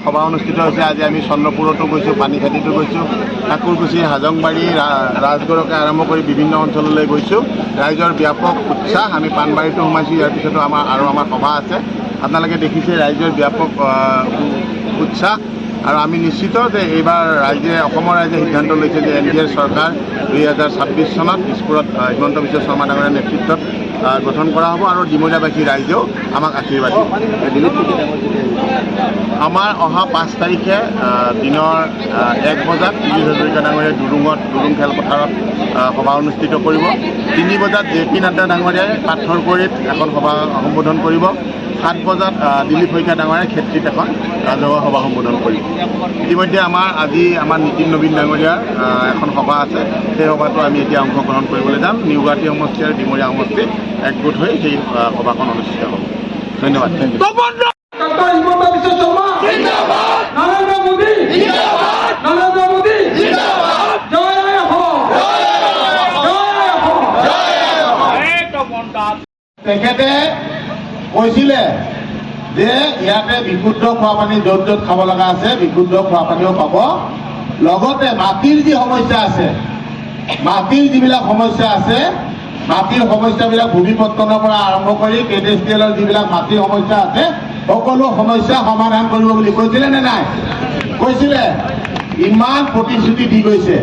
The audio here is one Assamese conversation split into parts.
সভা অনুষ্ঠিত হৈছে। আজি আমি চন্দ্ৰপুৰতো গৈছোঁ, পানীখাইটিতো গৈছোঁ, ঠাকুৰকুছি, হাজংবাৰী, ৰাজগড়কে আৰম্ভ কৰি বিভিন্ন অঞ্চললৈ গৈছোঁ। ৰাইজৰ ব্যাপক উৎসাহ। আমি পাণবাৰীতো সোমাইছোঁ, ইয়াৰ পিছতো আমাৰ সভা আছে। আপোনালোকে দেখিছে ৰাইজৰ ব্যাপক উৎসাহ। আৰু আমি নিশ্চিত যে এইবাৰ অসমৰ ৰাইজে সিদ্ধান্ত লৈছে যে NDA চৰকাৰ 2026 চনত দিছপুৰত হিমন্ত বিশ্ব শৰ্মা ডাঙৰীয়াৰ নেতৃত্বত গঠন কৰা হ'ব আৰু ডিমৰীয়াবাসী ৰাইজেও আমাক আশীৰ্বাদ দিব। আমাৰ অহা 5 তাৰিখে দিনৰ 1 বজাত পীযুষ হাজৰিকা ডাঙৰীয়াই দুৰুং খেলপথাৰত সভা অনুষ্ঠিত কৰিব। 3 বজাত JP নাড্ডা ডাঙৰীয়াই পাথৰকুৰিত এখন সভা সম্বোধন কৰিব। 7 বজাত দিলীপ শইকীয়া ডাঙৰীয়াই ক্ষেত্ৰীত এখন ৰাজহুৱা সভা সম্বোধন কৰিব। ইতিমধ্যে আজি আমাৰ নীতিন নবীন ডাঙৰীয়াৰ এখন সভা আছে। সেই সভাটো আমি এতিয়া অংশগ্ৰহণ কৰিবলৈ যাম। নিউ গুৱাহাটী সমষ্টি আৰু ডিমৰীয়া সমষ্টি একগোট হৈ সেই সভাখন অনুষ্ঠিত হ'ব। ধন্যবাদ। তেখেতে কৈছিলে যে ইয়াতে বিশুদ্ধ খোৱা পানী য'ত য'ত খাব লগা আছে বিশুদ্ধ খোৱা পানীও পাব। লগতে মাটিৰ যি সমস্যা আছে, মাটিৰ যিবিলাক সমস্যা আছে, মাটিৰ সমস্যাবিলাক ভূমিপত্তনৰ পৰা আৰম্ভ কৰি KDSPLৰ যিবিলাক মাটিৰ সমস্যা আছে সকলো সমস্যা সমাধান কৰিব বুলি কৈছিলে নে নাই? কৈছিলে। ইমান প্ৰতিশ্ৰুতি দি গৈছে।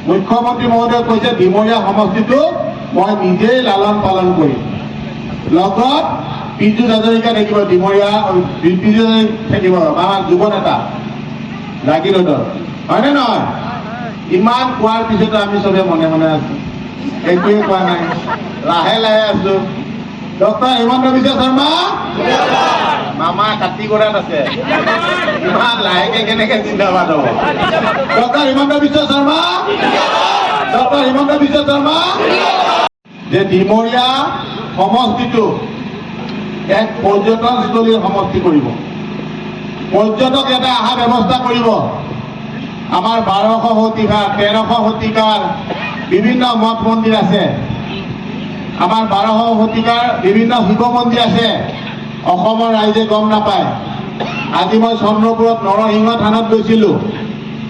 মুখ্যমন্ত্ৰী মহোদয়ে কৈছে ডিমৰীয়া সমষ্টিটো মই নিজেই লালন পালন কৰিম। লগত পীযুষ হাজৰিকা থাকিব, ডিমৰীয়া পীযুষ থাকিব, আমাৰ যুৱ নেতা জাগিৰোডৰ, হয়নে নহয়? ইমান কোৱাৰ পিছতো আমি চবে মনে মনে আছো, একোৱে কোৱা নাই, লাহে লাহে আছো। ডক্টৰ হিমন্ত বিশ্ব শৰ্মা মামা কাটিগড়াত আছে, ইমান লাহেকে কেনেকে জিন্দাবাদ হ'ব? Doctor Himanta Biswa Sarma, doctor Himanta Biswa Sarma. যে ডিমৰীয়া সমষ্টিটো এক পৰ্যটনস্থলীৰ সমষ্টি কৰিব। পৰ্যটক এটা অহা ব্যৱস্থা কৰিব। আমাৰ 1200 শতিকাৰ 1300 শতিকাৰ বিভিন্ন মঠ মন্দিৰ আছে। আমাৰ 1200 শতিকাৰ বিভিন্ন শিৱ মন্দিৰ আছে। অসমৰ ৰাইজে গম নাপায়। আজি মই চন্দ্ৰপুৰত নৰসিংহ থানত গৈছিলোঁ।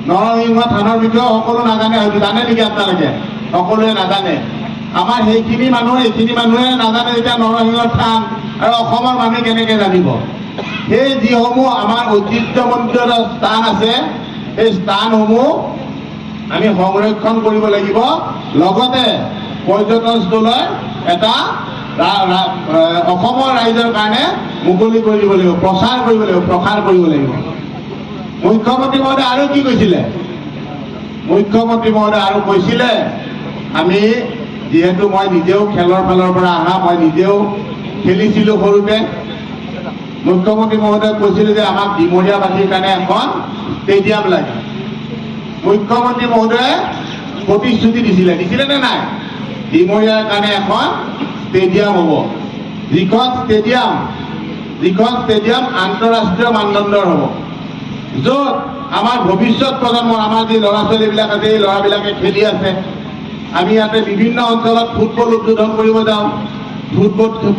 নৰসিংহ থানৰ বিষয়ে সকলো নাজানে, হয়তো জানে নেকি আপোনালোকে? সকলোৱে নাজানে। আমাৰ এইখিনি মানুহে নাজানে যেতিয়া নৰসিংহৰ থান আৰু অসমৰ মানুহে কেনেকৈ জানিব? সেই যিসমূহ আমাৰ ঐতিহ্যমণ্ডিত স্থান আছে, সেই স্থানসমূহ আমি সংৰক্ষণ কৰিব লাগিব। লগতে পৰ্যটনস্থলীৰ এটা অসমৰ ৰাইজৰ কাৰণে মুকলি কৰি দিব লাগিব, প্ৰচাৰ কৰিব লাগিব। মুখ্যমন্ত্ৰী মহোদয়ে আৰু কি কৈছিলে? মুখ্যমন্ত্ৰী মহোদয়ে আৰু কৈছিলে, আমি যিহেতু মই নিজেও খেলৰ ফালৰ পৰা অহা, মই নিজেও খেলিছিলোঁ সৰুতে। মুখ্যমন্ত্ৰী মহোদয়ে কৈছিলে যে আমাক ডিমৰীয়াবাসীৰ কাৰণে এখন ষ্টেডিয়াম লাগে। মুখ্যমন্ত্ৰী মহোদয়ে প্ৰতিশ্ৰুতি দিছিলে নে নাই? ডিমৰীয়াৰ কাৰণে এখন ষ্টেডিয়াম হ'ব, যিখন ষ্টেডিয়াম আন্তঃৰাষ্ট্ৰীয় মানদণ্ডৰ হ'ব, য'ত আমাৰ ভৱিষ্যত প্ৰজন্মৰ, আমাৰ যি ল'ৰা ছোৱালীবিলাক আছে, এই ল'ৰাবিলাকে খেলি আছে। আমি ইয়াতে বিভিন্ন অঞ্চলত ফুটবল উদ্বোধন কৰিব যাওঁ।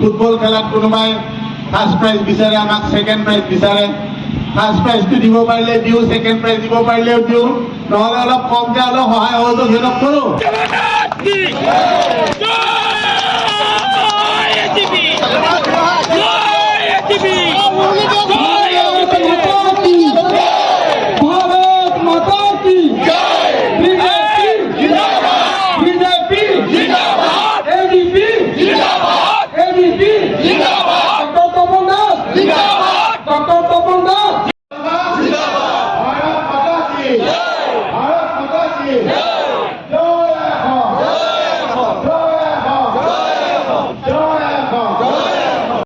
ফুটবল খেলাত কোনোবাই ফাৰ্ষ্ট প্ৰাইজ বিচাৰে, আমাক ছেকেণ্ড প্ৰাইজ বিচাৰে। ফাৰ্ষ্ট প্ৰাইজটো দিব পাৰিলে দিওঁ, ছেকেণ্ড প্ৰাইজ দিব পাৰিলেও দিওঁ, নহ'লে অলপ কমকৈ অলপ সহায় সহযোগ সিহঁতক কৰোঁ।